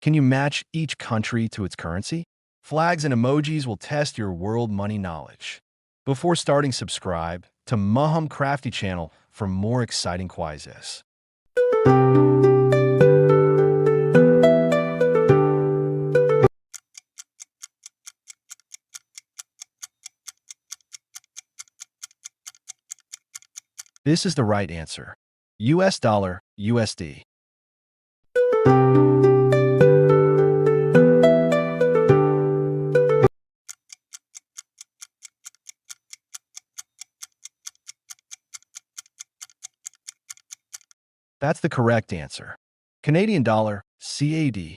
Can you match each country to its currency? Flags and emojis will test your world money knowledge. Before starting, subscribe to Maham Crafty channel for more exciting quizzes. This is the right answer. US dollar, USD. That's the correct answer. Canadian dollar, CAD.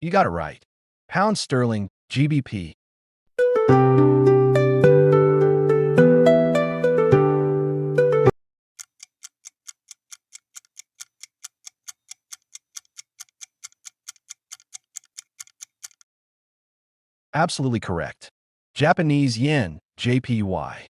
You got it right. Pound sterling, GBP. Absolutely correct. Japanese yen, JPY.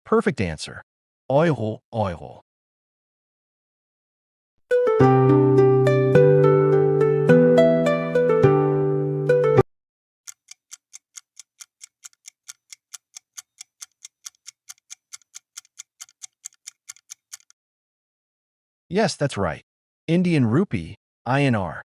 Perfect answer. Euro, euro. Yes, that's right. Indian rupee, INR.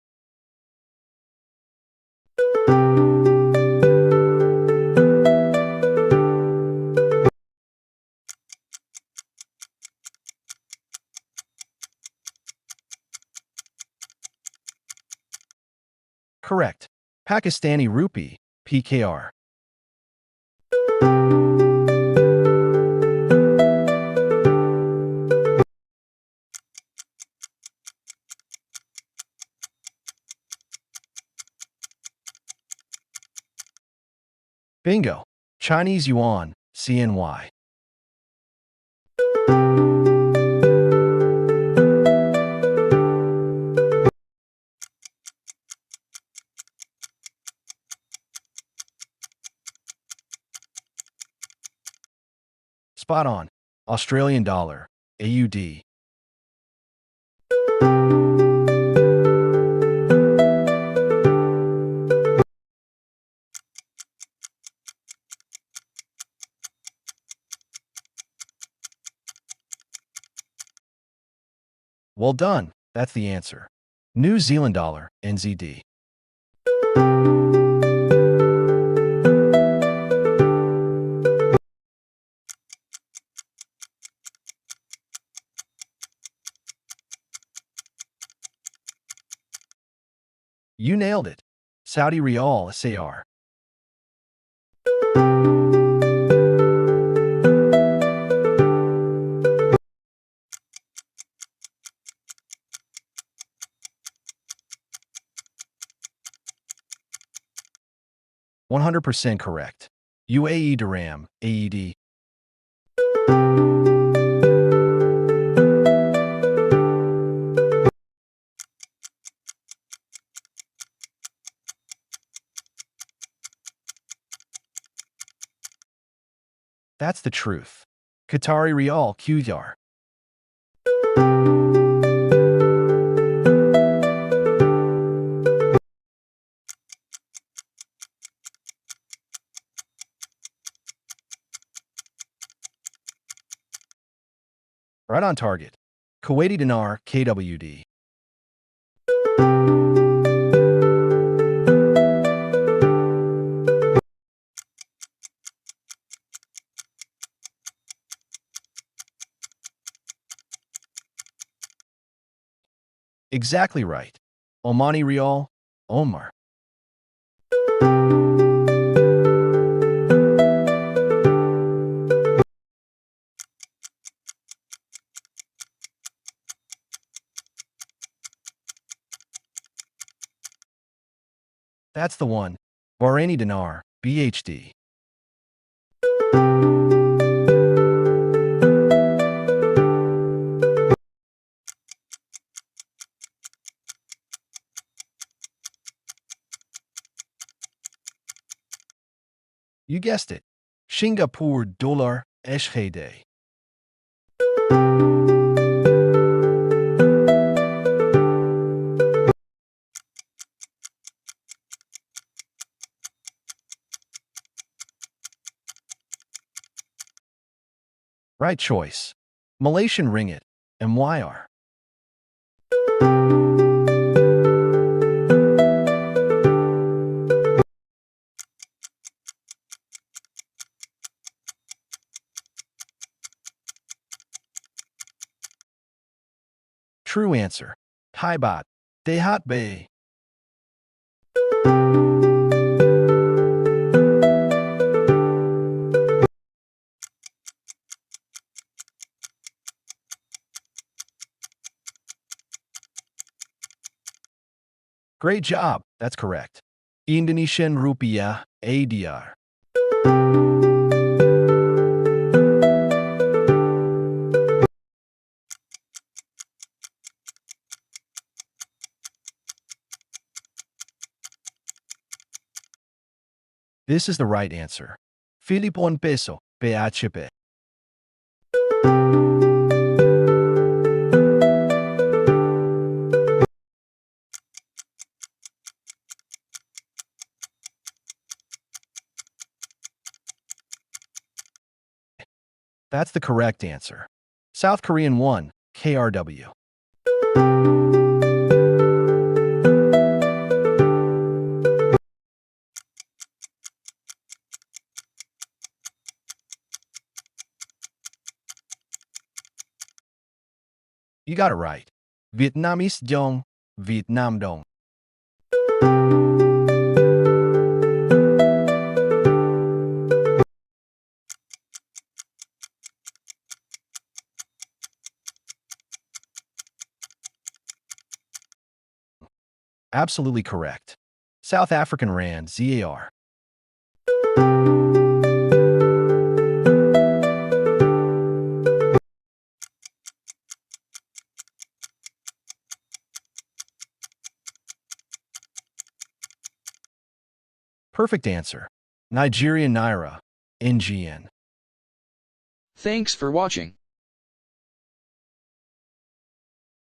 Correct. Pakistani rupee, PKR. Bingo. Chinese yuan, CNY. Spot on. Australian dollar, AUD. Well done. That's the answer. New Zealand dollar, NZD. You nailed it. Saudi Riyal, SAR. %100 correct. UAE dirham, AED. That's the truth. Qatari Riyal, QYAR. Right on target. Kuwaiti dinar, KWD. Exactly right. Omani Riyal, Omar. That's the one. Bahraini dinar, BHD. You guessed it. Singapore dollar SGD. Right choice. Malaysian ringgit, MYR. True answer. Thai baht, Dehat Bay. Great job. That's correct. Indonesian rupiah, ADR. This is the right answer. Philippine peso, PHP. That's the correct answer. South Korean won, KRW. You got it right. Vietnamese dong, Vietnam dong. Absolutely correct. South African rand, ZAR. Perfect answer. Nigerian naira, NGN. Thanks for watching.